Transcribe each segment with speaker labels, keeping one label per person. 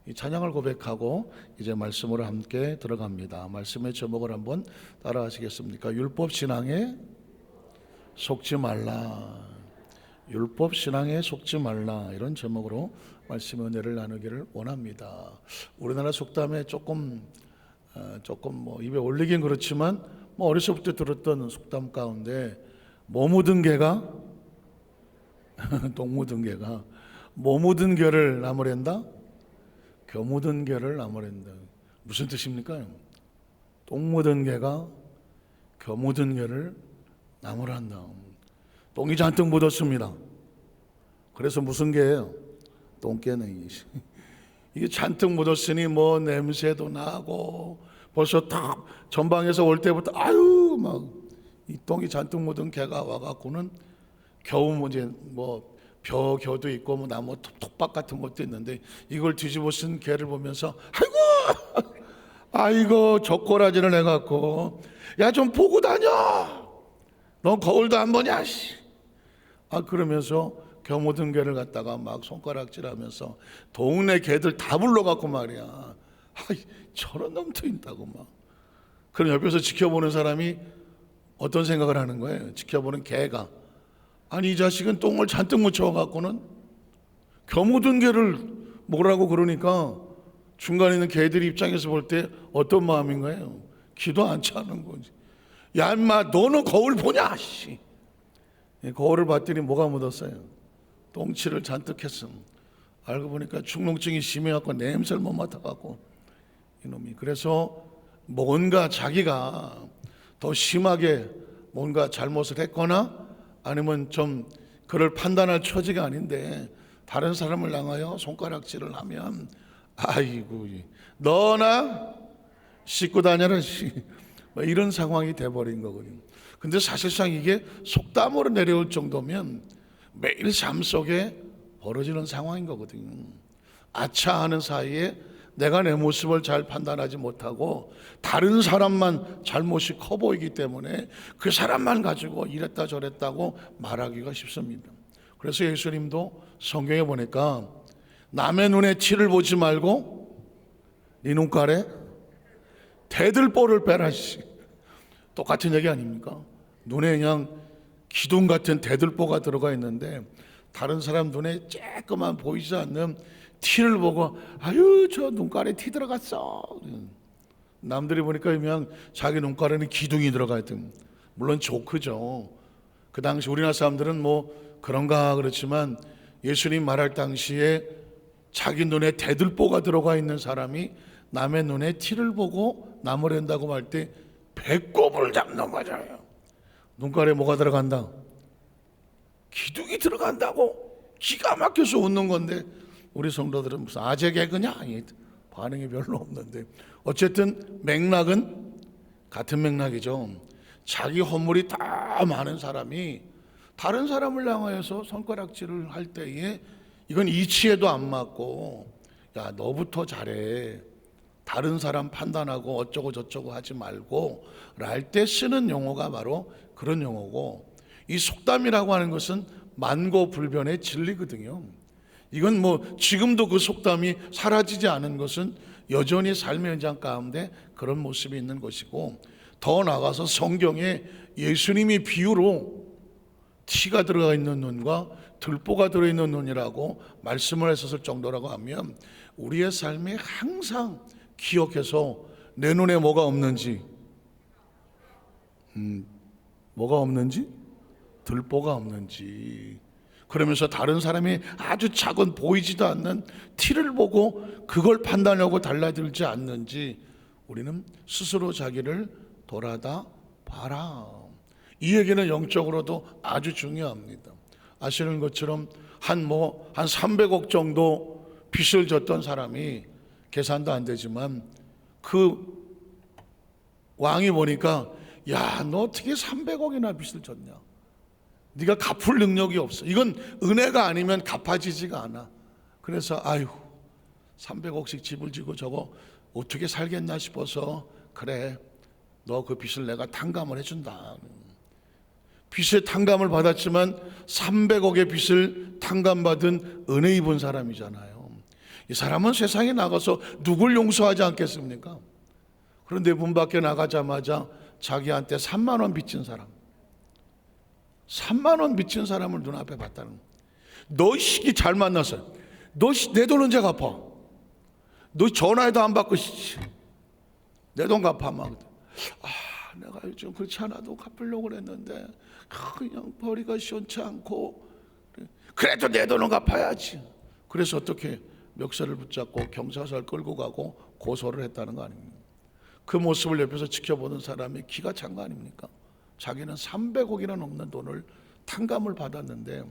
Speaker 1: 이 찬양을 고백하고 이제 말씀으로 함께 들어갑니다. 말씀의 제목을 한번 따라 하시겠습니까? 율법 신앙에 속지 말라. 율법 신앙에 속지 말라. 이런 제목으로 말씀의 은혜를 나누기를 원합니다. 우리나라 속담에 조금 입에 올리긴 그렇지만 어렸을 때 들었던 속담 가운데 뭐 묻은 개가 똥 묻은 개가 뭐 묻은 개를 나무랜다? 겨 묻은 개를 나무랜다. 무슨 뜻입니까? 똥 묻은 개가 겨 묻은 개를 나무란다. 똥이 잔뜩 묻었습니다. 그래서 무슨 개예요? 똥개네. 이게 잔뜩 묻었으니 뭐 냄새도 나고 벌써 탁 전방에서 올 때부터 아유 막 이 똥이 잔뜩 묻은 개가 와갖고는 겨우 이제 벼겨도 있고 나무 톱밥 같은 것도 있는데 이걸 뒤집어 쓴 개를 보면서 아이고 젓고라지를 해갖고 야 좀 보고 다녀. 넌 거울도 안 보냐? 그러면서 겨 묻은 개를 갖다가 막 손가락질하면서 동네 개들 다 불러갖고 말이야. 저런 놈도 있다고 막. 그럼 옆에서 지켜보는 사람이 어떤 생각을 하는 거예요? 지켜보는 개가 아니 이 자식은 똥을 잔뜩 묻혀갖고는 겨 묻은 개를 먹으라고 그러니까 중간에 있는 개들이 입장에서 볼 때 어떤 마음인 거예요? 기도 안 차는 거지. 야 인마 너는 거울 보냐? 거울을 봤더니 뭐가 묻었어요? 똥칠을 잔뜩 했음. 알고 보니까 축농증이 심해갖고 냄새를 못 맡아갖고 이놈이. 그래서 뭔가 자기가 더 심하게 뭔가 잘못을 했거나 아니면 좀 그를 판단할 처지가 아닌데 다른 사람을 향하여 손가락질을 하면 아이고 너나 씻고 다녀라 이런 상황이 돼버린 거거든요. 근데 사실상 이게 속담으로 내려올 정도면 매일 삶 속에 벌어지는 상황인 거거든요. 아차하는 사이에 내가 내 모습을 잘 판단하지 못하고 다른 사람만 잘못이 커 보이기 때문에 그 사람만 가지고 이랬다 저랬다고 말하기가 쉽습니다. 그래서 예수님도 성경에 보니까 남의 눈에 티를 보지 말고 네 눈깔에 대들보를 빼라. 똑같은 얘기 아닙니까? 눈에 그냥 기둥 같은 대들보가 들어가 있는데 다른 사람 눈에 쬐끄만 보이지 않는 티를 보고 아유 저 눈깔에 티 들어갔어. 남들이 보니까 그냥 자기 눈깔에는 기둥이 들어가 있던. 물론 조크죠. 그 당시 우리나라 사람들은 그런가 그렇지만 예수님 말할 당시에 자기 눈에 대들보가 들어가 있는 사람이 남의 눈에 티를 보고 나무랜다고 할 때 배꼽을 잡는 거잖아요. 눈깔에 뭐가 들어간다? 기둥이 들어간다고 기가 막혀서 웃는 건데 우리 성도들은 무슨 아재 개그냐? 반응이 별로 없는데 어쨌든 맥락은 같은 맥락이죠. 자기 허물이 다 많은 사람이 다른 사람을 향하여서 손가락질을 할 때에 이건 이치에도 안 맞고 야 너부터 잘해. 다른 사람 판단하고 어쩌고 저쩌고 하지 말고 랄 때 쓰는 용어가 바로 그런 용어고 이 속담이라고 하는 것은 만고불변의 진리거든요. 이건 지금도 그 속담이 사라지지 않은 것은 여전히 삶의 현장 가운데 그런 모습이 있는 것이고 더 나아가서 성경에 예수님이 비유로 티가 들어가 있는 눈과 들보가 들어있는 눈이라고 말씀을 했었을 정도라고 하면 우리의 삶에 항상 기억해서 내 눈에 뭐가 없는지 들보가 없는지 그러면서 다른 사람이 아주 작은 보이지도 않는 티를 보고 그걸 판단하고 달라들지 않는지 우리는 스스로 자기를 돌아다 봐라. 이 얘기는 영적으로도 아주 중요합니다. 아시는 것처럼 한 300억 정도 빚을 졌던 사람이 계산도 안 되지만 그 왕이 보니까 야, 너 어떻게 300억이나 빚을 졌냐? 네가 갚을 능력이 없어. 이건 은혜가 아니면 갚아지지가 않아. 그래서 300억씩 집을 지고 저거 어떻게 살겠나 싶어서 그래, 너 그 빚을 내가 탕감을 해준다. 빚의 탕감을 받았지만 300억의 빚을 탕감받은 은혜 입은 사람이잖아요. 이 사람은 세상에 나가서 누굴 용서하지 않겠습니까? 그런데 문 밖에 나가자마자 자기한테 3만 원 빚진 사람, 3만 원 빚진 사람을 눈앞에 봤다는 거예요. 너 시기 잘 만났어. 너 내 돈 언제 갚아? 너 전화해도 안 받고 내 돈 갚아. 막 내가 요즘 그렇지 않아도 갚으려고 그랬는데 그냥 벌이가 시원치 않고, 그래도 내 돈은 갚아야지. 그래서 어떻게 멱살을 붙잡고 경찰서를 끌고 가고 고소를 했다는 거 아닙니까? 그 모습을 옆에서 지켜보는 사람이 기가 찬 거 아닙니까? 자기는 300억이나 넘는 돈을 탕감을 받았는데,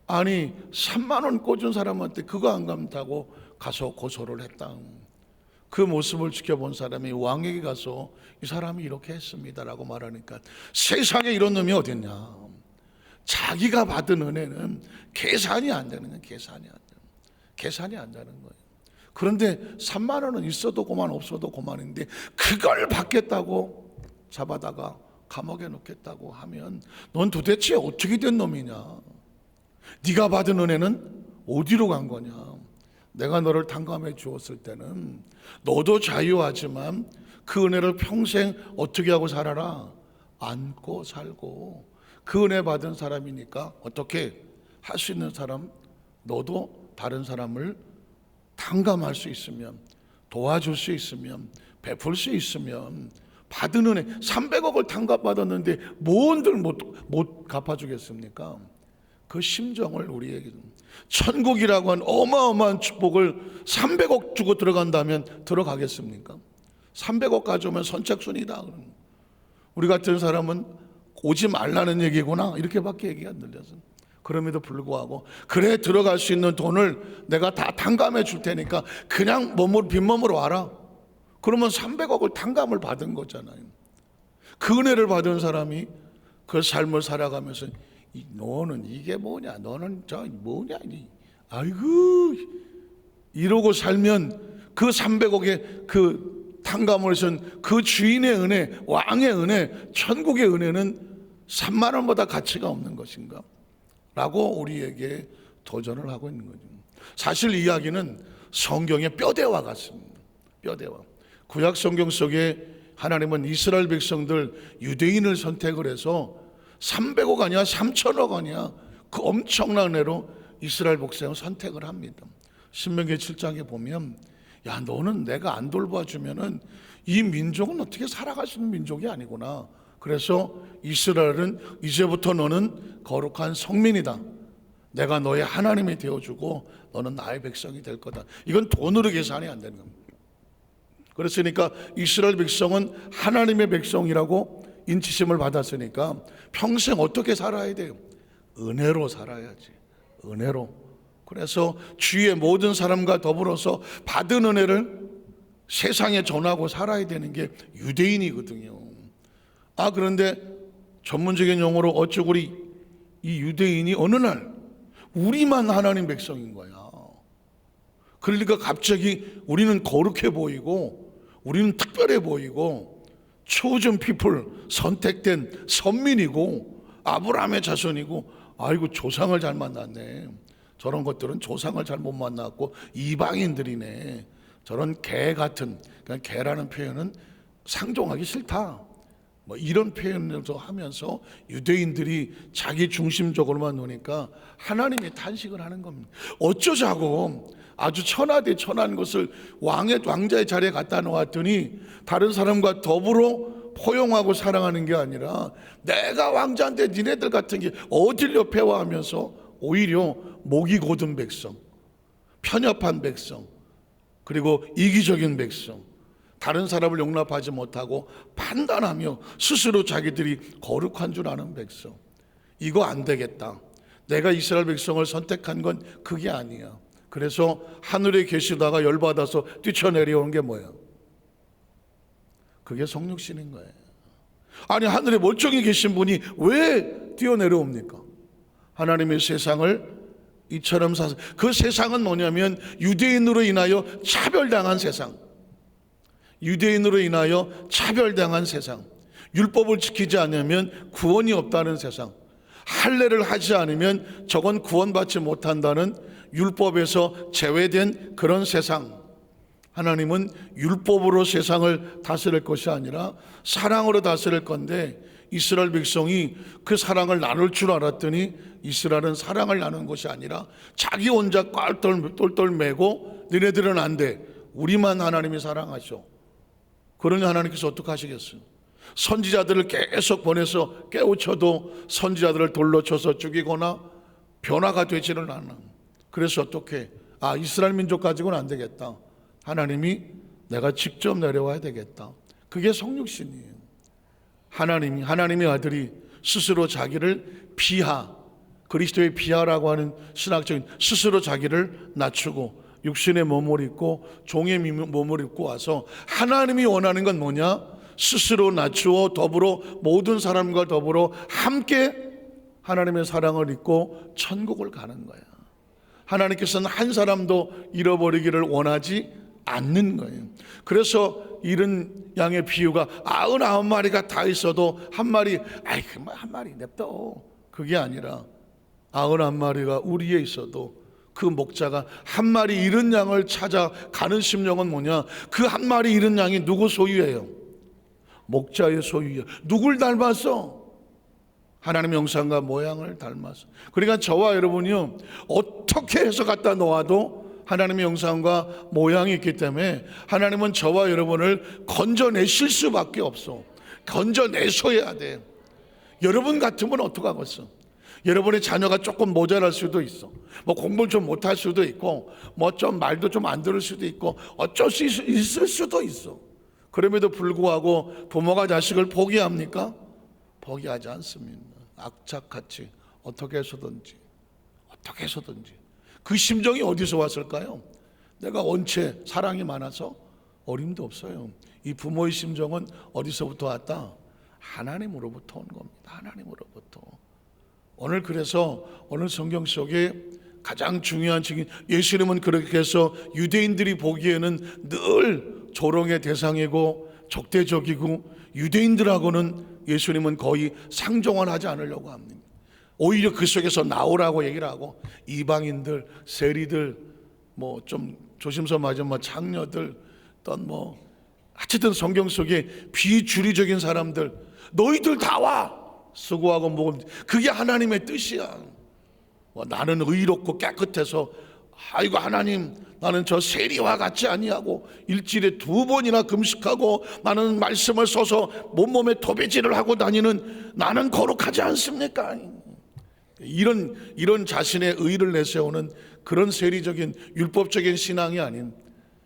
Speaker 1: 아니 3만 원 꽂은 사람한테 그거 안 갚다고 가서 고소를 했다. 그 모습을 지켜본 사람이 왕에게 가서 이 사람이 이렇게 했습니다라고 말하니까, 세상에 이런 놈이 어딨냐. 자기가 받은 은혜는 계산이 안 되는 거예요. 계산이 안 되는 거예요. 그런데 3만 원은 있어도 고만 없어도 고만인데 그걸 받겠다고 잡아다가 감옥에 넣겠다고 하면 넌 도대체 어떻게 된 놈이냐. 네가 받은 은혜는 어디로 간 거냐. 내가 너를 탕감해 주었을 때는 너도 자유하지만 그 은혜를 평생 어떻게 하고 살아라? 안고 살고. 그 은혜 받은 사람이니까 어떻게 할 수 있는 사람, 너도 다른 사람을 탕감할 수 있으면, 도와줄 수 있으면, 베풀 수 있으면, 받은 은혜 300억을 탕감받았는데 뭔들 못 갚아주겠습니까? 그 심정을 우리에게, 천국이라고 한 어마어마한 축복을 300억 주고 들어간다면 들어가겠습니까? 300억 가져오면 선착순이다. 우리 같은 사람은 오지 말라는 얘기구나 이렇게밖에 얘기가 안 들려서, 그럼에도 불구하고 그래 들어갈 수 있는 돈을 내가 다 탕감해 줄 테니까 그냥 빈몸으로 와라. 그러면 300억을 탕감을 받은 거잖아요. 그 은혜를 받은 사람이 그 삶을 살아가면서 너는 이게 뭐냐, 너는 저 뭐냐, 아이고 이러고 살면 그 300억의 그 탕감을 쓴 그 주인의 은혜, 왕의 은혜, 천국의 은혜는 3만 원보다 가치가 없는 것인가? 라고 우리에게 도전을 하고 있는 거죠. 사실 이야기는 성경의 뼈대와 같습니다. 뼈대와. 구약 성경 속에 하나님은 이스라엘 백성들 유대인을 선택을 해서 300억 아니야 3천억 아니야 그 엄청난 은혜로 이스라엘 백성을 선택을 합니다. 신명기 7장에 보면 야 너는 내가 안 돌봐주면은 이 민족은 어떻게 살아갈 수 있는 민족이 아니구나. 그래서 이스라엘은 이제부터 너는 거룩한 성민이다. 내가 너의 하나님이 되어주고 너는 나의 백성이 될 거다. 이건 돈으로 계산이 안 되는 겁니다. 그랬으니까 이스라엘 백성은 하나님의 백성이라고 인치심을 받았으니까 평생 어떻게 살아야 돼요? 은혜로 살아야지. 은혜로. 그래서 주위의 모든 사람과 더불어서 받은 은혜를 세상에 전하고 살아야 되는 게 유대인이거든요. 그런데 전문적인 용어로 어쩌고 이 유대인이 어느 날 우리만 하나님 백성인 거야. 그러니까 갑자기 우리는 거룩해 보이고 우리는 특별해 보이고 chosen people, 선택된 선민이고 아브라함의 자손이고, 아이고 조상을 잘 만났네. 저런 것들은 조상을 잘못 만났고 이방인들이네. 저런 개 같은, 그러니까 개라는 표현은 상종하기 싫다. 뭐 이런 표현을 하면서 유대인들이 자기 중심적으로만 노니까 하나님이 탄식을 하는 겁니다. 어쩌자고 아주 천하대 천한 것을 왕자의 자리에 갖다 놓았더니 다른 사람과 더불어 포용하고 사랑하는 게 아니라 내가 왕자인데 니네들 같은 게 어딜 옆에 와 하면서 오히려 목이 곧은 백성, 편협한 백성, 그리고 이기적인 백성, 다른 사람을 용납하지 못하고 판단하며 스스로 자기들이 거룩한 줄 아는 백성, 이거 안 되겠다. 내가 이스라엘 백성을 선택한 건 그게 아니야. 그래서 하늘에 계시다가 열받아서 뛰쳐내려온 게 뭐야? 그게 성육신인 거예요. 아니 하늘에 멀쩡히 계신 분이 왜 뛰어내려옵니까? 하나님의 세상을 이처럼 사서, 그 세상은 뭐냐면 유대인으로 인하여 차별당한 세상, 유대인으로 인하여 차별당한 세상, 율법을 지키지 않으면 구원이 없다는 세상, 할례를 하지 않으면 저건 구원받지 못한다는 율법에서 제외된 그런 세상, 하나님은 율법으로 세상을 다스릴 것이 아니라 사랑으로 다스릴 건데, 이스라엘 백성이 그 사랑을 나눌 줄 알았더니 이스라엘은 사랑을 나눈 것이 아니라 자기 혼자 똘똘 매고 너네들은 안 돼, 우리만 하나님이 사랑하셔. 그러니 하나님께서 어떻게 하시겠어요? 선지자들을 계속 보내서 깨우쳐도 선지자들을 돌로 쳐서 죽이거나 변화가 되지는 않아. 그래서 어떻게, 이스라엘 민족 가지고는 안 되겠다, 하나님이 내가 직접 내려와야 되겠다. 그게 성육신이에요. 하나님의 아들이 스스로 자기를 그리스도의 비하라고 하는 신학적인, 스스로 자기를 낮추고 육신의 몸을 입고 종의 몸을 입고 와서, 하나님이 원하는 건 뭐냐? 스스로 낮추어 더불어 모든 사람과 더불어 함께 하나님의 사랑을 입고 천국을 가는 거야. 하나님께서는 한 사람도 잃어버리기를 원하지 않는 거예요. 그래서 이런 양의 비유가 99마리가 다 있어도 한 마리, 한 마리 냅둬, 그게 아니라 99마리가 우리에 있어도 그 목자가 한 마리 잃은 양을 찾아가는 심령은 뭐냐? 그 한 마리 잃은 양이 누구 소유예요? 목자의 소유예요. 누굴 닮았어? 하나님의 형상과 모양을 닮았어. 그러니까 저와 여러분이요, 어떻게 해서 갖다 놓아도 하나님의 형상과 모양이 있기 때문에 하나님은 저와 여러분을 건져내실 수밖에 없어. 건져내셔야 돼. 여러분 같으면 어떡하겠어? 여러분의 자녀가 조금 모자랄 수도 있어. 공부를 좀 못할 수도 있고, 좀 말도 좀 안 들을 수도 있고, 어쩔 수 있을 수도 있어. 그럼에도 불구하고 부모가 자식을 포기합니까? 포기하지 않습니다. 악착같이 어떻게 해서든지 그 심정이 어디서 왔을까요? 내가 원체 사랑이 많아서 어림도 없어요. 이 부모의 심정은 어디서부터 왔다? 하나님으로부터 온 겁니다. 하나님으로부터. 그래서 오늘 성경 속에 가장 중요한 증인, 예수님은 그렇게 해서 유대인들이 보기에는 늘 조롱의 대상이고 적대적이고, 유대인들하고는 예수님은 거의 상종을 하지 않으려고 합니다. 오히려 그 속에서 나오라고 얘기를 하고, 이방인들, 세리들, 좀 조심스러워하지만 창녀들, 하여튼 성경 속에 비주리적인 사람들, 너희들 다 와! 수고하고 먹으면, 그게 하나님의 뜻이야. 나는 의롭고 깨끗해서, 아이고 하나님, 나는 저 세리와 같지 아니하고 일주일에 2번이나 금식하고 나는 말씀을 써서 몸몸에 도배질을 하고 다니는 나는 거룩하지 않습니까? 이런 자신의 의를 내세우는 그런 세리적인 율법적인 신앙이 아닌,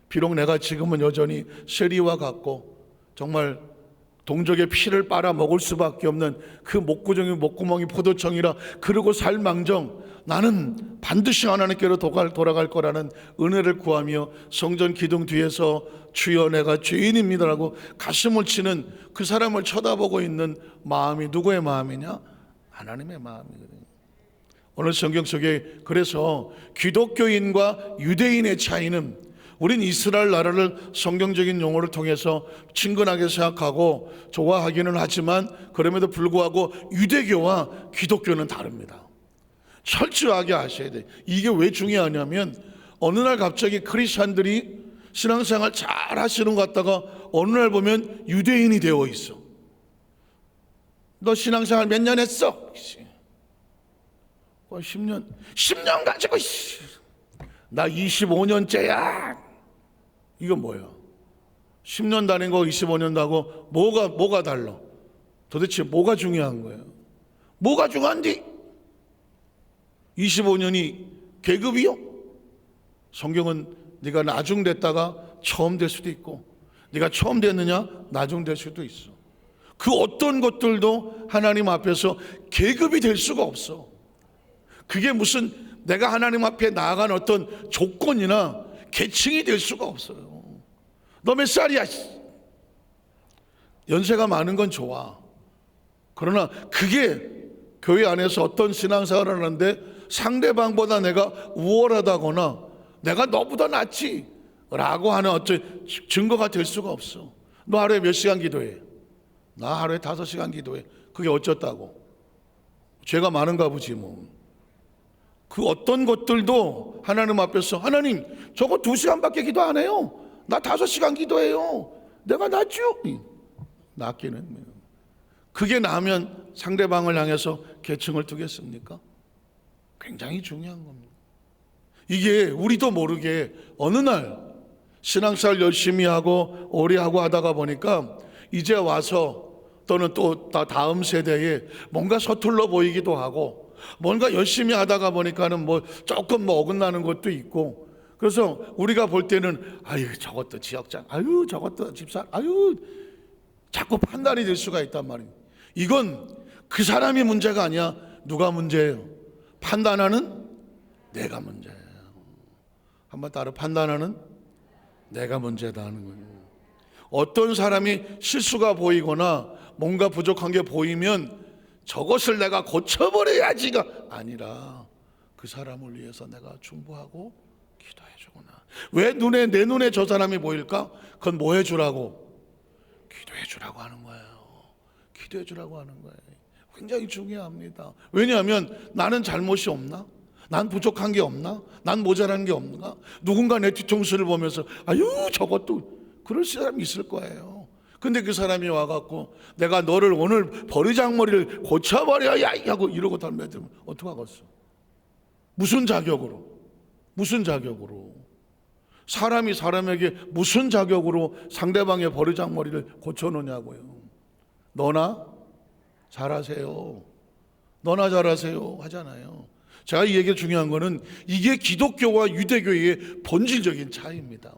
Speaker 1: 비록 내가 지금은 여전히 세리와 같고 정말 동족의 피를 빨아 먹을 수밖에 없는 그 목구멍이 포도청이라 그러고 살망정 나는 반드시 하나님께로 돌아갈 거라는 은혜를 구하며 성전 기둥 뒤에서 주여 내가 죄인입니다라고 가슴을 치는 그 사람을 쳐다보고 있는 마음이 누구의 마음이냐? 하나님의 마음이거든요. 오늘 성경 속에 그래서 기독교인과 유대인의 차이는, 우린 이스라엘 나라를 성경적인 용어를 통해서 친근하게 생각하고 좋아하기는 하지만 그럼에도 불구하고 유대교와 기독교는 다릅니다. 철저하게 아셔야 돼. 이게 왜 중요하냐면, 어느 날 갑자기 크리스찬들이 신앙생활 잘 하시는 것 같다가 어느 날 보면 유대인이 되어 있어. 너 신앙생활 몇 년 했어? 10년 가지고 나 25년째야. 이건 뭐야? 10년 다닌 거 25년 다고 뭐가 달라? 도대체 뭐가 중요한 거예요? 뭐가 중요한디? 25년이 계급이요? 성경은 네가 나중됐다가 처음 될 수도 있고, 네가 처음 됐느냐 나중될 수도 있어. 그 어떤 것들도 하나님 앞에서 계급이 될 수가 없어. 그게 무슨 내가 하나님 앞에 나아간 어떤 조건이나 계층이 될 수가 없어요. 너 몇 살이야? 연세가 많은 건 좋아. 그러나 그게 교회 안에서 어떤 신앙생활을 하는데 상대방보다 내가 우월하다거나 내가 너보다 낫지 라고 하는 어떤 증거가 될 수가 없어. 너 하루에 몇 시간 기도해? 나 하루에 5시간 기도해. 그게 어쩌다고? 죄가 많은가 보지 뭐. 그 어떤 것들도 하나님 앞에서 하나님 저거 2시간밖에 기도 안 해요. 나 5시간 기도해요. 내가 낫죠? 낫기는. 그게 나면 상대방을 향해서 계층을 두겠습니까? 굉장히 중요한 겁니다. 이게 우리도 모르게 어느 날 신앙생활 열심히 하고 오래 하고 하다가 보니까 이제 와서 또는 또 다음 세대에 뭔가 서툴러 보이기도 하고 뭔가 열심히 하다가 보니까는 조금 어긋나는 것도 있고, 그래서 우리가 볼 때는 아유 저것도 지역장, 아유 저것도 집사, 아유 자꾸 판단이 될 수가 있단 말이에요. 이건 그 사람이 문제가 아니야. 누가 문제예요? 판단하는 내가 문제예요. 한번 따라, 판단하는 내가 문제다 하는 거예요. 어떤 사람이 실수가 보이거나 뭔가 부족한 게 보이면 저것을 내가 고쳐버려야지가 아니라 그 사람을 위해서 내가 중보하고 기도해 주구나. 왜 내 눈에 저 사람이 보일까? 그건 뭐 해주라고? 기도해 주라고 하는 거예요. 기도해 주라고 하는 거예요. 굉장히 중요합니다. 왜냐하면 나는 잘못이 없나? 난 부족한 게 없나? 난 모자란 게 없나? 누군가 내 뒤통수를 보면서 아유 저것도, 그럴 사람이 있을 거예요. 근데 그 사람이 와갖고 내가 너를 오늘 버리장머리를 고쳐버려야 하고 이러고 달매들면 어떡하겠어? 무슨 자격으로? 무슨 자격으로? 사람이 사람에게 무슨 자격으로 상대방의 버리장머리를 고쳐놓냐고요. 너나 잘하세요. 너나 잘하세요 하잖아요. 제가 이 얘기 중요한 거는 이게 기독교와 유대교의 본질적인 차이입니다.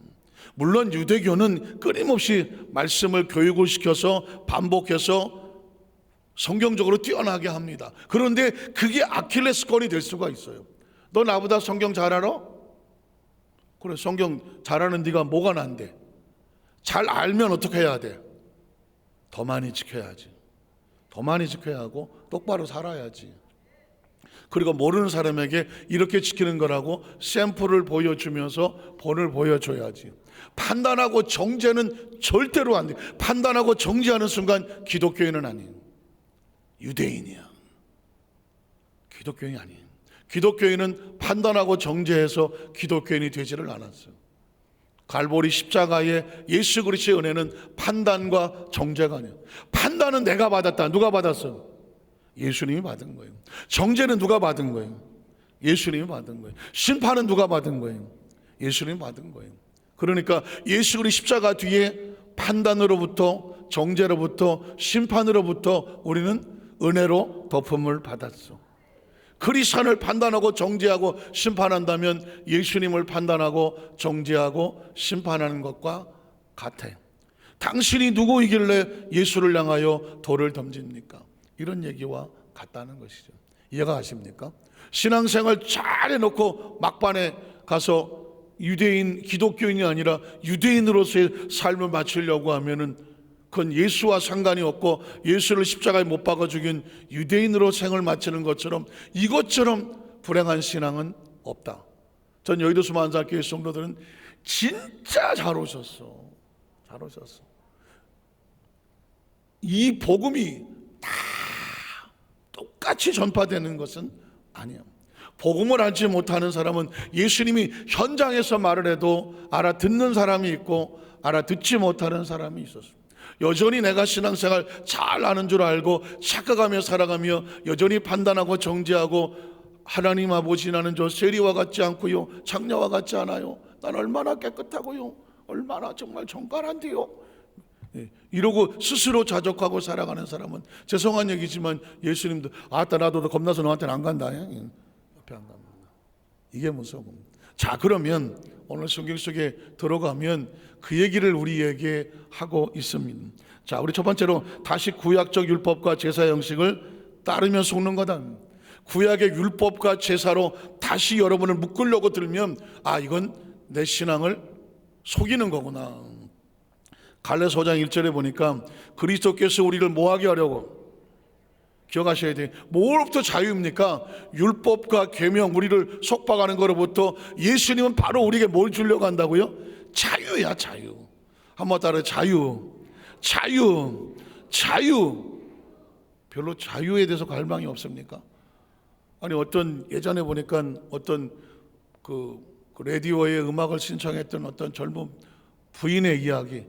Speaker 1: 물론 유대교는 끊임없이 말씀을 교육을 시켜서 반복해서 성경적으로 뛰어나게 합니다. 그런데 그게 아킬레스건이 될 수가 있어요. 너 나보다 성경 잘 알아? 그래, 성경 잘하는 네가 뭐가 난데? 잘 알면 어떻게 해야 돼? 더 많이 지켜야지. 더 많이 지켜야 하고 똑바로 살아야지. 그리고 모르는 사람에게 이렇게 지키는 거라고 샘플을 보여주면서 본을 보여줘야지. 판단하고 정죄는 절대로 안 돼. 판단하고 정죄하는 순간 기독교인은 아니에요. 유대인이야. 기독교인이 아니에요. 기독교인은 판단하고 정죄해서 기독교인이 되지를 않았어요. 갈보리 십자가의 예수 그리스도의 은혜는 판단과 정죄가 아니에요. 판단은 내가 받았다. 누가 받았어? 예수님이 받은 거예요. 정죄는 누가 받은 거예요? 예수님이 받은 거예요. 심판은 누가 받은 거예요? 예수님이 받은 거예요. 그러니까 예수 그리스도 십자가 뒤에 판단으로부터 정죄로부터 심판으로부터 우리는 은혜로 덮음을 받았어. 크리스천을 판단하고 정죄하고 심판한다면 예수님을 판단하고 정죄하고 심판하는 것과 같아요. 당신이 누구이길래 예수를 향하여 돌을 던집니까? 이런 얘기와 같다는 것이죠. 이해가 가십니까? 신앙생활 잘 해놓고 막판에 가서 유대인, 기독교인이 아니라 유대인으로서의 삶을 마치려고 하면은 그건 예수와 상관이 없고 예수를 십자가에 못 박아 죽인 유대인으로 생을 마치는 것처럼 이것처럼 불행한 신앙은 없다. 전 여의도 수만사교회 성도들은 진짜 잘 오셨어. 잘 오셨어. 이 복음이 다 똑같이 전파되는 것은 아니야. 복음을 알지 못하는 사람은 예수님이 현장에서 말을 해도 알아듣는 사람이 있고 알아듣지 못하는 사람이 있었어. 여전히 내가 신앙생활 잘 아는 줄 알고 착각하며 살아가며 여전히 판단하고 정죄하고 하나님 아버지 나는 저 세리와 같지 않고요 장녀와 같지 않아요. 난 얼마나 깨끗하고요 얼마나 정말 정갈한데요 이러고 스스로 자족하고 살아가는 사람은 죄송한 얘기지만 예수님도 아따 나도 겁나서 너한테는 안 간다. 옆에 안 갑니다. 이게 무서워. 자, 그러면 오늘 성경 속에 들어가면 그 얘기를 우리에게 하고 있습니다. 자, 우리 첫 번째로 다시 구약적 율법과 제사 형식을 따르면 속는 거다. 구약의 율법과 제사로 다시 여러분을 묶으려고 들면 아, 이건 내 신앙을 속이는 거구나. 갈라디아서 5장 1절에 보니까 그리스도께서 우리를 뭐하게 하려고? 기억하셔야 돼요. 뭐로부터 자유입니까? 율법과 계명, 우리를 속박하는 거로부터 예수님은 바로 우리에게 뭘 주려고 한다고요? 자유야, 자유. 한번 따라 자유. 자유. 자유. 별로 자유에 대해서 갈망이 없습니까? 아니 어떤 예전에 보니까 어떤 그 라디오에 음악을 신청했던 어떤 젊은 부인의 이야기.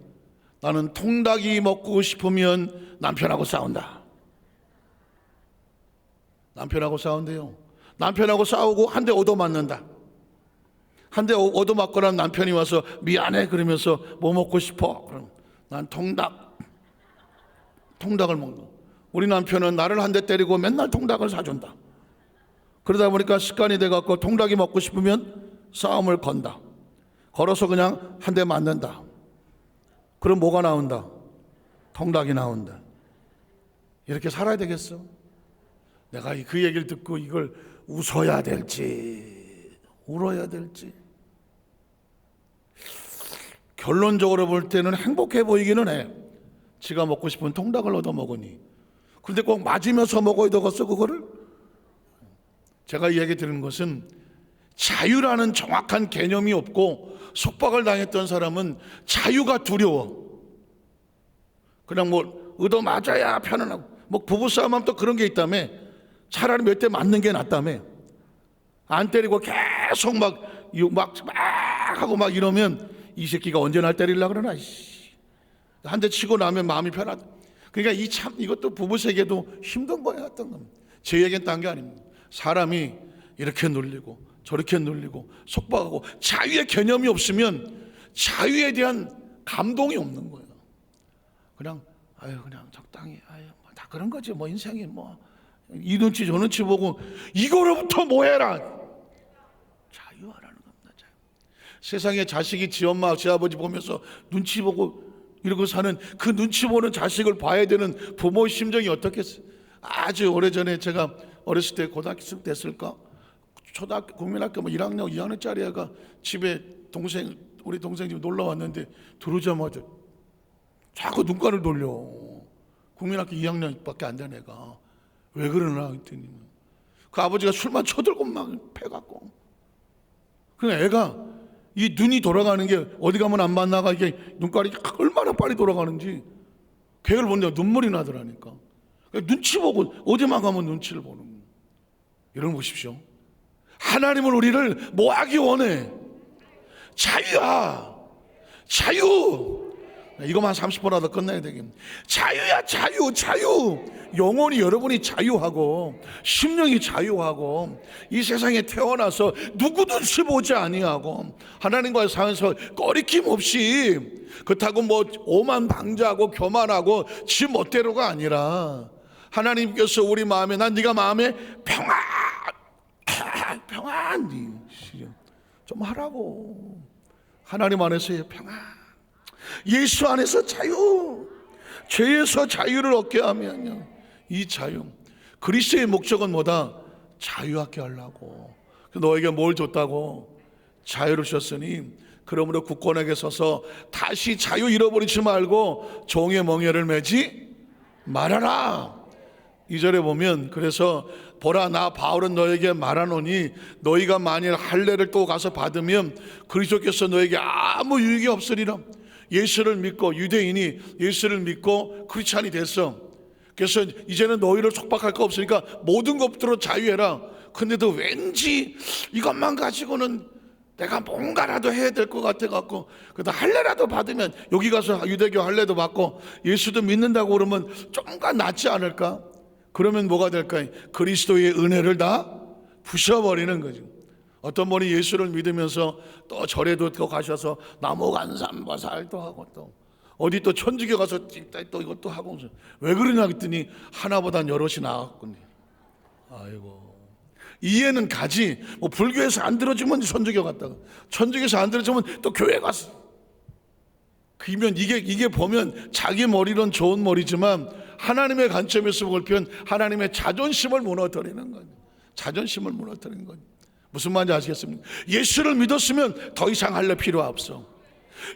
Speaker 1: 나는 통닭이 먹고 싶으면 남편하고 싸운다. 남편하고 싸운대요. 남편하고 싸우고 한 대 얻어맞는다. 한 대 얻어맞거나 남편이 와서 미안해 그러면서 뭐 먹고 싶어? 그럼 난 통닭을 먹는. 우리 남편은 나를 한 대 때리고 맨날 통닭을 사준다. 그러다 보니까 습관이 돼갖고 통닭이 먹고 싶으면 싸움을 건다. 걸어서 그냥 한 대 맞는다. 그럼 뭐가 나온다? 통닭이 나온다. 이렇게 살아야 되겠어? 내가 그 얘기를 듣고 이걸 웃어야 될지 울어야 될지. 결론적으로 볼 때는 행복해 보이기는 해. 지가 먹고 싶은 통닭을 얻어 먹으니. 그런데 꼭 맞으면서 먹어야 되겠어 그거를? 제가 이 얘기 드리는 것은 자유라는 정확한 개념이 없고 속박을 당했던 사람은 자유가 두려워. 그냥 뭐 얻어 맞아야 편안하고, 뭐 부부싸움하면 또 그런 게 있다며. 차라리 몇 대 맞는 게 낫다며. 안 때리고 계속 막 하고 막 이러면 이 새끼가 언제 날 때리려고 그러나. 한 대 치고 나면 마음이 편하다. 그러니까 이것도 부부 세계도 힘든 거야. 어떤 겁니다. 제 얘기는 딴 게 아닙니다. 사람이 이렇게 눌리고 저렇게 눌리고 속박하고 자유의 개념이 없으면 자유에 대한 감동이 없는 거예요. 그냥 그냥 적당히 다 그런 거지 뭐. 인생이 뭐 이 눈치 저 눈치 보고 이거로부터 뭐 해라. 자유하라는 겁니다. 자유. 세상에 자식이 지 엄마 지 아버지 보면서 눈치 보고 이러고 사는 그 눈치 보는 자식을 봐야 되는 부모의 심정이 어떻겠어요? 아주 오래전에 제가 어렸을 때 고등학생 됐을까? 초등학교 국민학교 뭐 1학년 2학년짜리 애가 집에 우리 동생 집에 놀러 왔는데 들어오자마자 자꾸 눈가를 돌려. 국민학교 2학년밖에 안 된 애가. 왜 그러나 했더니 그 아버지가 술만 쳐들고 막 패갖고. 그냥 애가 이 눈이 돌아가는 게 어디 가면 안 만나가 이게 눈깔이 얼마나 빨리 돌아가는지 걔를 보는데 눈물이 나더라니까. 눈치 보고 어디만 가면 눈치를 보는 거예요. 여러분 보십시오. 하나님은 우리를 뭐 하기 원해? 자유야. 자유. 이것만 30분하다 끝내야 되겠네. 자유야. 자유. 영혼이 여러분이 자유하고 심령이 자유하고 이 세상에 태어나서 누구 눈치 보지 아니하고 하나님과의 사회에서 꺼리낌 없이 그렇다고 뭐 오만방자하고 교만하고 지 멋대로가 아니라 하나님께서 우리 마음에 난 네가 마음에 평안 좀 하라고. 하나님 안에서의 평안, 예수 안에서 자유, 죄에서 자유를 얻게 하면요, 이 자유, 그리스도의 목적은 뭐다? 자유하게 하려고. 너에게 뭘 줬다고? 자유를 주셨으니 그러므로 굳건하게 서서 다시 자유 잃어버리지 말고 종의 멍에를 매지 말아라. 2절에 보면 그래서 보라 나 바울은 너에게 말하노니 너희가 만일 할례를 또 가서 받으면 그리스도께서 너에게 아무 유익이 없으리라. 예수를 믿고 유대인이 예수를 믿고 크리스찬이 됐어. 그래서 이제는 너희를 속박할 거 없으니까 모든 것들로 자유해라. 근데도 왠지 이것만 가지고는 내가 뭔가라도 해야 될 것 같아갖고 그래도 할례라도 받으면 여기 가서 유대교 할례도 받고 예수도 믿는다고 그러면 좀가 낫지 않을까? 그러면 뭐가 될까요? 그리스도의 은혜를 다 부셔버리는 거죠. 어떤 분이 예수를 믿으면서 또 절에도 또 가셔서 나무간삼과살도 하고 또 어디 또 천주교 가서 또 이것도 하고 왜 그러냐 했더니 하나보단 여럿이 나았군요. 아이고, 이해는 가지. 뭐 불교에서 안 들어주면 천주교 갔다가 천주교에서 안 들어주면 또 교회 갔어. 그러면 이게 보면 자기 머리는 좋은 머리지만 하나님의 관점에서 볼 편 하나님의 자존심을 무너뜨리는 거예요. 자존심을 무너뜨리는 거예요. 무슨 말인지 아시겠습니까? 예수를 믿었으면 더 이상 할례 필요 없어.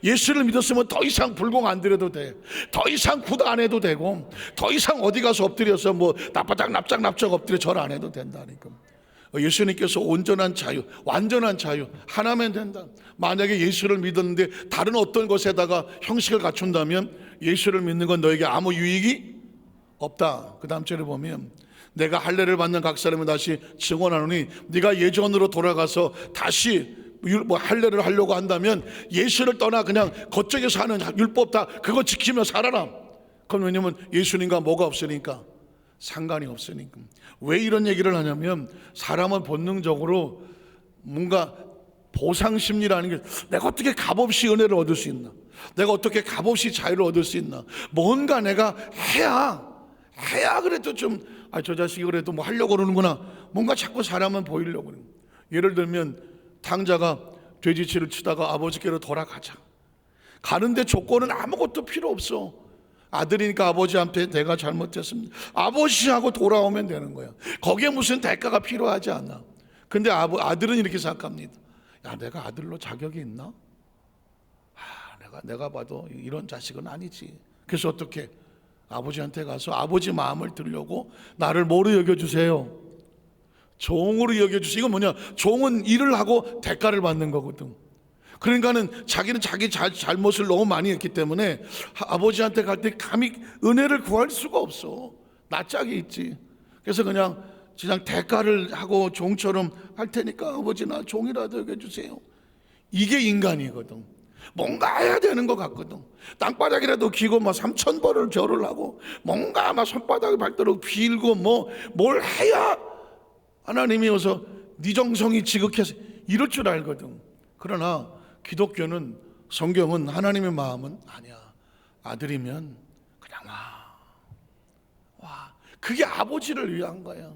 Speaker 1: 예수를 믿었으면 더 이상 불공 안 드려도 돼. 더 이상 구도 안 해도 되고 더 이상 어디 가서 엎드려서 뭐 납작 엎드려 절 안 해도 된다니까. 예수님께서 온전한 자유, 완전한 자유, 하나면 된다. 만약에 예수를 믿었는데 다른 어떤 것에다가 형식을 갖춘다면 예수를 믿는 건 너에게 아무 유익이 없다. 그 다음 절에 보면 내가 할례를 받는 각 사람이 다시 증언하노니 네가 예전으로 돌아가서 다시 뭐 할례를 하려고 한다면 예수를 떠나 그냥 거쪽에서 하는 율법 다 그거 지키며 살아라. 그럼 왜냐면 예수님과 뭐가 없으니까, 상관이 없으니까. 왜 이런 얘기를 하냐면 사람은 본능적으로 뭔가 보상심리라는 게, 내가 어떻게 값없이 은혜를 얻을 수 있나, 내가 어떻게 값없이 자유를 얻을 수 있나, 뭔가 내가 해야 그래도 좀, 저 자식이 그래도 뭐 하려고 그러는구나, 뭔가 자꾸 사람은 보이려고 그래요. 예를 들면 탕자가 돼지치를 치다가 아버지께로 돌아가자. 가는데 조건은 아무것도 필요 없어. 아들이니까 아버지한테 내가 잘못했습니다, 아버지하고 돌아오면 되는 거야. 거기에 무슨 대가가 필요하지 않아. 근데 아들은 이렇게 생각합니다. 야, 내가 아들로 자격이 있나? 내가 봐도 이런 자식은 아니지. 그래서 어떻게 아버지한테 가서 아버지 마음을 들려고 나를 뭐로 여겨주세요? 종으로 여겨주세요. 이건 뭐냐? 종은 일을 하고 대가를 받는 거거든. 그러니까는 자기는 자기 잘못을 너무 많이 했기 때문에 아버지한테 갈 때 감히 은혜를 구할 수가 없어. 낯짝이 있지. 그래서 그냥 대가를 하고 종처럼 할 테니까 아버지 나 종이라도 여겨주세요. 이게 인간이거든. 뭔가 해야 되는 것 같거든. 땅바닥이라도 기고 막 3,000번을 절을 하고 뭔가 막 손바닥을 밟도록 빌고 뭘 해야 하나님이 와서 네 정성이 지극해서 이럴 줄 알거든. 그러나 기독교는, 성경은 하나님의 마음은 아니야. 아들이면 그냥 와. 그게 아버지를 위한 거야.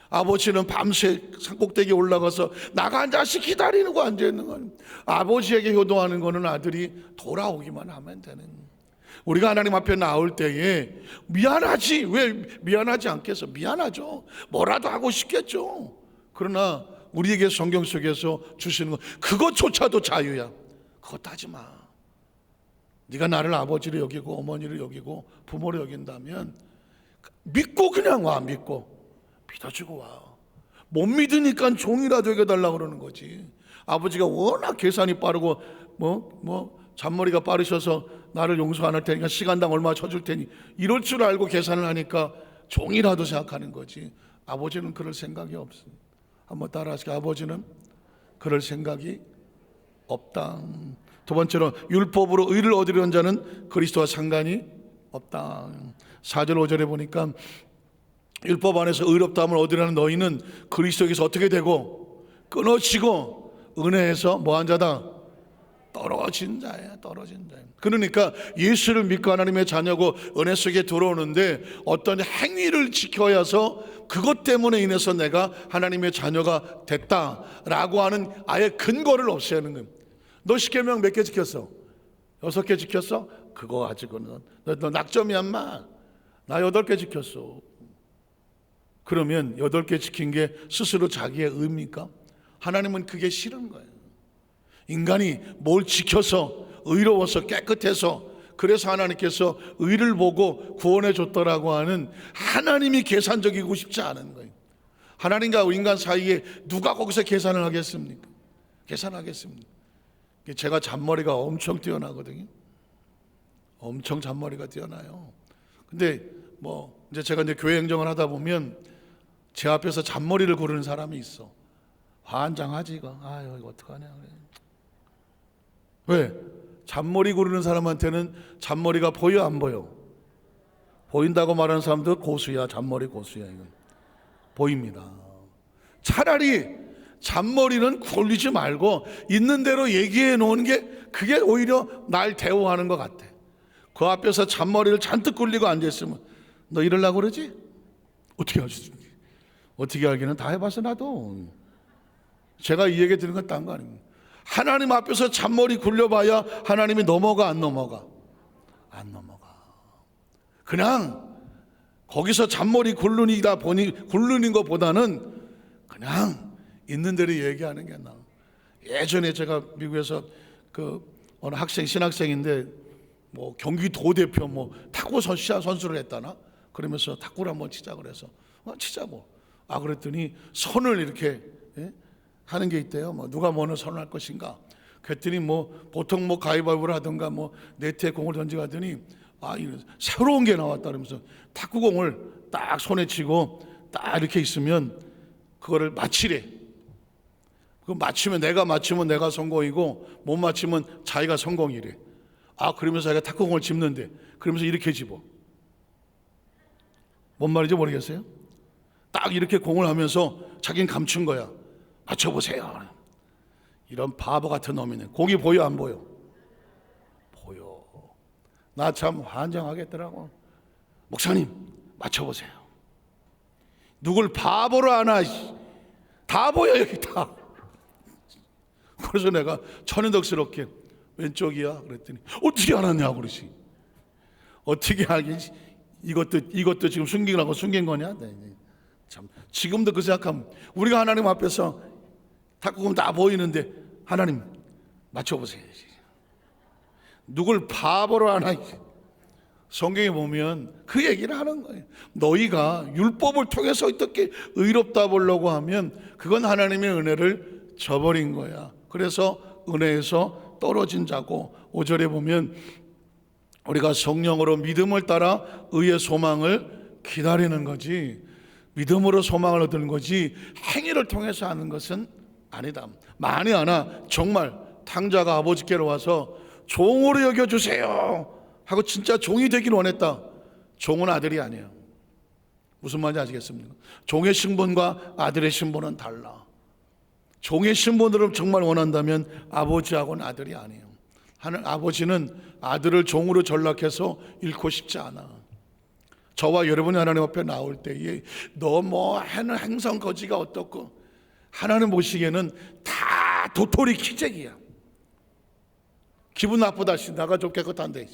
Speaker 1: 아버지는 밤새 산꼭대기에 올라가서 나간 자식 기다리는 거 앉아있는 거야. 아버지에게 효도하는 거는 아들이 돌아오기만 하면 되는. 우리가 하나님 앞에 나올 때에 미안하지, 왜 미안하지 않겠어? 미안하죠. 뭐라도 하고 싶겠죠. 그러나 우리에게 성경 속에서 주시는 거, 그것조차도 자유야. 그것 하지 마. 네가 나를 아버지로 여기고 어머니를 여기고 부모로 여긴다면 믿고 그냥 와. 믿어주고 와. 못 믿으니까 종이라도 여겨달라고 그러는 거지. 아버지가 워낙 계산이 빠르고 잔머리가 빠르셔서 나를 용서 안 할 테니까 시간당 얼마 쳐줄 테니 이럴 줄 알고 계산을 하니까 종이라도 생각하는 거지. 아버지는 그럴 생각이 없습니다. 한번 따라 하시죠. 아버지는 그럴 생각이 없다. 두 번째로, 율법으로 의를 얻으려는 자는 그리스도와 상관이 없다. 4절 5절에 보니까 율법 안에서 의롭다함을 얻으려는 너희는 그리스도에게서 어떻게 되고 끊어지고 은혜에서 뭐한 자다? 떨어진 자야. 그러니까 예수를 믿고 하나님의 자녀고 은혜 속에 들어오는데 어떤 행위를 지켜야 해서 그것 때문에 인해서 내가 하나님의 자녀가 됐다라고 하는 아예 근거를 없애는 거예요. 너 10계명 몇 개 지켰어? 6개 지켰어? 그거 가지고는 너 낙점이야 인마. 나 8개 지켰어. 그러면 8개 지킨 게 스스로 자기의 의입니까? 하나님은 그게 싫은 거예요. 인간이 뭘 지켜서 의로워서 깨끗해서 그래서 하나님께서 의를 보고 구원해 줬더라고 하는, 하나님이 계산적이고 싶지 않은 거예요. 하나님과 인간 사이에 누가 거기서 계산을 하겠습니까? 계산하겠습니까? 제가 잔머리가 엄청 뛰어나거든요. 엄청 잔머리가 뛰어나요. 근데 이제 제가 교회 행정을 하다 보면 제 앞에서 잔머리를 고르는 사람이 있어. 환장하지 이거. 이거 어떡하냐 그래. 왜? 잔머리 고르는 사람한테는 잔머리가 보여 안 보여? 보인다고 말하는 사람도 고수야. 잔머리 고수야. 이건 보입니다. 차라리 잔머리는 굴리지 말고 있는 대로 얘기해 놓은 게 그게 오히려 날 대우하는 것 같아. 그 앞에서 잔머리를 잔뜩 굴리고 앉아있으면 너 이러려고 그러지? 어떻게 하시지? 어떻게 알기는 다 해봐서 나도. 제가 이 얘기 드리는 건 딴 거 아닙니다. 하나님 앞에서 잔머리 굴려봐야 하나님이 넘어가 안 넘어가? 안 넘어가. 그냥 거기서 잔머리 굴르는 것보다는 그냥 있는 대로 얘기하는 게 나아. 예전에 제가 미국에서 어느 학생, 신학생인데 경기도 대표 탁구 선수를 했다나? 그러면서 탁구를 한번 치자 그래서 치자고. 그랬더니 선을 이렇게 하는 게 있대요. 누가 뭐는 선을 할 것인가. 그랬더니 보통 가위바위보를 하든가 네트에 공을 던져가더니 새로운 게 나왔다 그러면서 탁구공을 딱 손에 쥐고 딱 이렇게 있으면 그거를 맞히래. 그 맞추면 내가 성공이고 못 맞추면 자기가 성공이래. 그러면서 자기가 탁구공을 집는데 그러면서 이렇게 집어. 뭔 말인지 모르겠어요? 딱 이렇게 공을 하면서 자기는 감춘 거야. 맞춰보세요. 이런 바보 같은 놈이네. 공이 보여 안 보여? 보여. 나 참 환장하겠더라고. 목사님 맞춰보세요. 누굴 바보로 하나. 다 보여 여기 다. 그래서 내가 천연덕스럽게 왼쪽이야 그랬더니 어떻게 알았냐고 그러지. 어떻게 알겠지. 이것도 지금 숨긴 거냐? 네. 참 지금도 그 생각하면 우리가 하나님 앞에서 탁구공 다 보이는데 하나님 맞춰보세요. 누굴 바보로 하나. 성경에 보면 그 얘기를 하는 거예요. 너희가 율법을 통해서 어떻게 의롭다 보려고 하면 그건 하나님의 은혜를 저버린 거야. 그래서 은혜에서 떨어진 자고 5절에 보면 우리가 성령으로 믿음을 따라 의의 소망을 기다리는 거지, 믿음으로 소망을 얻는 거지 행위를 통해서 하는 것은 아니다. 만에 하나 정말 탕자가 아버지께로 와서 종으로 여겨주세요 하고 진짜 종이 되길 원했다. 종은 아들이 아니에요. 무슨 말인지 아시겠습니까? 종의 신분과 아들의 신분은 달라. 종의 신분으로 정말 원한다면 아버지하고는 아들이 아니에요. 아버지는 아들을 종으로 전락해서 잃고 싶지 않아. 저와 여러분이 하나님 앞에 나올 때에 너 뭐 하는 행성 거지가 어떻고 하나님 보시기에는 다 도토리 키재기야. 기분 나쁘다. 나가 좀 깨끗한데.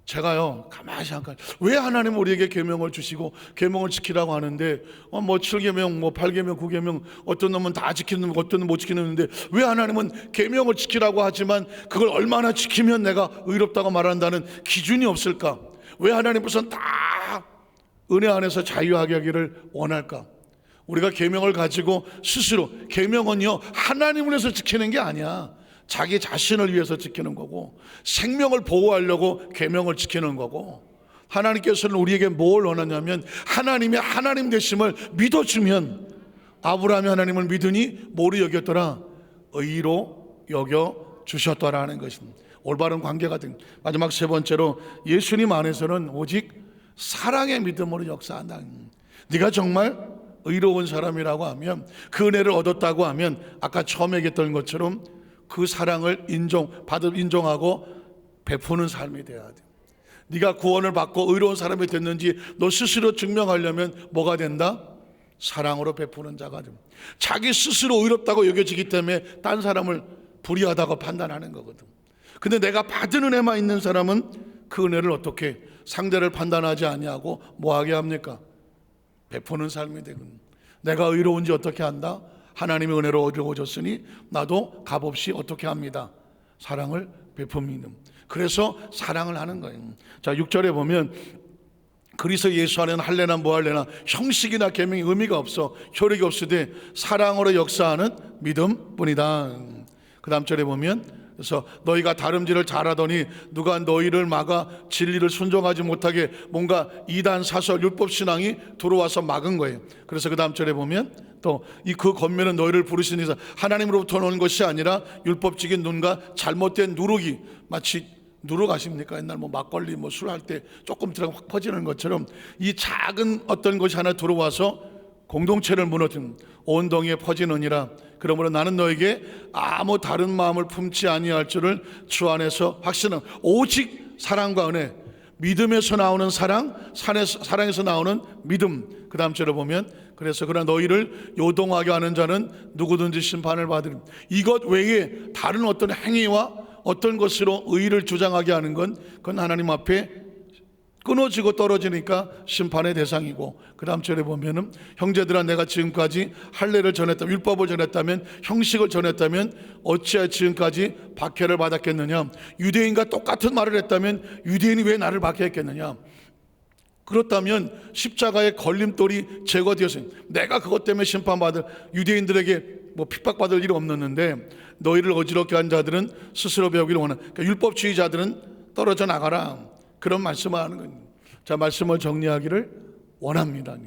Speaker 1: 제가요 가만히 생각해, 왜 하나님 우리에게 계명을 주시고 계명을 지키라고 하는데 뭐 7계명 뭐 8계명 9계명 어떤 놈은 다 지키는 놈 어떤 놈은 못 지키는데 왜 하나님은 계명을 지키라고 하지만 그걸 얼마나 지키면 내가 의롭다고 말한다는 기준이 없을까? 왜 하나님 우선 다 은혜 안에서 자유하게 하기를 원할까? 우리가 계명을 가지고 스스로, 계명은요 하나님을 위해서 지키는 게 아니야. 자기 자신을 위해서 지키는 거고 생명을 보호하려고 계명을 지키는 거고, 하나님께서는 우리에게 뭘 원하냐면 하나님이 하나님 되심을 믿어주면, 아브라함이 하나님을 믿으니 뭐로 여겼더라? 의로 여겨주셨더라는 것입니다. 올바른 관계가 된. 마지막 세 번째로 예수님 안에서는 오직 사랑의 믿음으로 역사한다. 네가 정말 의로운 사람이라고 하면, 그 은혜를 얻었다고 하면 아까 처음에 얘기했던 것처럼 그 사랑을 인정하고 베푸는 삶이 돼야 돼. 네가 구원을 받고 의로운 사람이 됐는지 너 스스로 증명하려면 뭐가 된다? 사랑으로 베푸는 자가 됩니다. 자기 스스로 의롭다고 여겨지기 때문에 딴 사람을 불의하다고 판단하는 거거든. 근데 내가 받은 은혜만 있는 사람은 그 은혜를 어떻게 상대를 판단하지 아니하고 뭐하게 합니까? 베푸는 삶이 되거든. 내가 의로운지 어떻게 한다? 하나님의 은혜로 얻어졌으니 나도 값없이 어떻게 합니다? 사랑을 베풉니다. 그래서 사랑을 하는 거예요. 자, 6절에 보면 그리스도 예수 안에는 할래나 뭐할래나 형식이나 계명이 의미가 없어 효력이 없으되 사랑으로 역사하는 믿음뿐이다. 그 다음 절에 보면 그래서 너희가 다름질을 잘하더니 누가 너희를 막아 진리를 순종하지 못하게 뭔가 이단 사설 율법 신앙이 들어와서 막은 거예요. 그래서 그 다음 절에 보면 또 이 그 권면은 너희를 부르신 이사 하나님으로부터 오는 것이 아니라 율법적인 눈과 잘못된 누룩이, 마치 누룩 아십니까? 옛날 뭐 막걸리 뭐 술 할 때 조금 들어가 확 퍼지는 것처럼 이 작은 어떤 것이 하나 들어와서 공동체를 무너뜨린 온 동이에 퍼지느니라. 그러므로 나는 너에게 아무 다른 마음을 품지 아니할 줄을 주 안에서 확신은 오직 사랑과 은혜, 믿음에서 나오는 사랑, 사랑에서 나오는 믿음. 그 다음 절을 보면 그래서 그러나 너희를 요동하게 하는 자는 누구든지 심판을 받으리니, 이것 외에 다른 어떤 행위와 어떤 것으로 의의를 주장하게 하는 건 그건 하나님 앞에 끊어지고 떨어지니까 심판의 대상이고, 그 다음 절에 보면은 형제들아 내가 지금까지 할례를 전했다면, 율법을 전했다면, 형식을 전했다면 어찌하여 지금까지 박해를 받았겠느냐? 유대인과 똑같은 말을 했다면 유대인이 왜 나를 박해했겠느냐? 그렇다면 십자가의 걸림돌이 제거되었으니 내가 그것 때문에 심판받을, 유대인들에게 뭐 핍박받을 일이 없었는데 너희를 어지럽게 한 자들은 스스로 배우기를 원하는, 그러니까 율법주의자들은 떨어져 나가라, 그런 말씀을 하는 겁니다. 자, 말씀을 정리하기를 원합니다.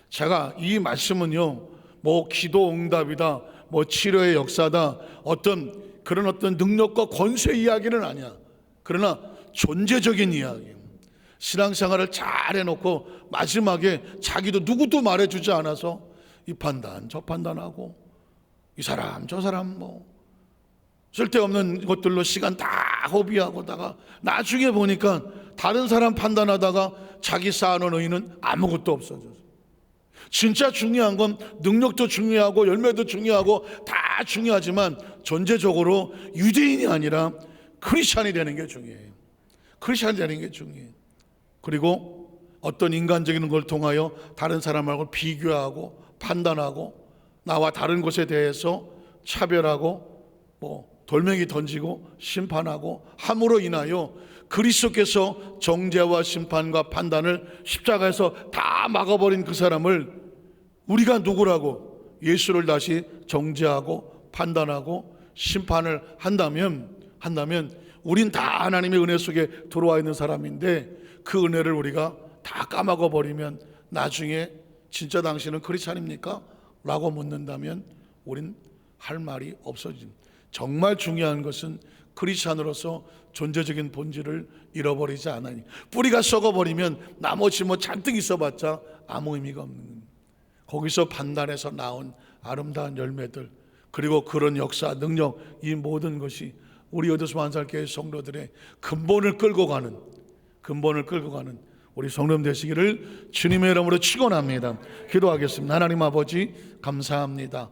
Speaker 1: 제가 이 말씀은요, 뭐 기도 응답이다, 뭐 치료의 역사다, 어떤 능력과 권세 이야기는 아니야. 그러나 존재적인 이야기. 신앙생활을 잘 해놓고 마지막에 자기도 누구도 말해주지 않아서 이 판단 저 판단하고 이 사람 저 사람 뭐 쓸데없는 것들로 시간 다 허비하고다가 나중에 보니까 다른 사람 판단하다가 자기 쌓아놓은 의의는 아무것도 없어졌어. 진짜 중요한 건 능력도 중요하고 열매도 중요하고 다 중요하지만 존재적으로 유대인이 아니라 크리스찬이 되는 게 중요해요. 크리스찬이 되는 게 중요해요. 그리고 어떤 인간적인 걸 통하여 다른 사람하고 비교하고 판단하고 나와 다른 것에 대해서 차별하고 뭐 돌멩이 던지고 심판하고 함으로 인하여 그리스도께서 정죄와 심판과 판단을 십자가에서 다 막아버린 그 사람을 우리가 누구라고 예수를 다시 정죄하고 판단하고 심판을 한다면 우린 다 하나님의 은혜 속에 들어와 있는 사람인데 그 은혜를 우리가 다 까먹어 버리면 나중에 진짜 당신은 크리스찬입니까? 라고 묻는다면 우린 할 말이 없어진. 정말 중요한 것은 크리스찬으로서 존재적인 본질을 잃어버리지 않으니, 뿌리가 썩어버리면 나머지 뭐 잔뜩 있어봤자 아무 의미가 없는, 거기서 판단해서 나온 아름다운 열매들, 그리고 그런 역사, 능력, 이 모든 것이 우리 어디서 만살교회 성도들의 근본을 끌고 가는 우리 성도님 되시기를 주님의 이름으로 축원합니다. 기도하겠습니다. 하나님 아버지 감사합니다.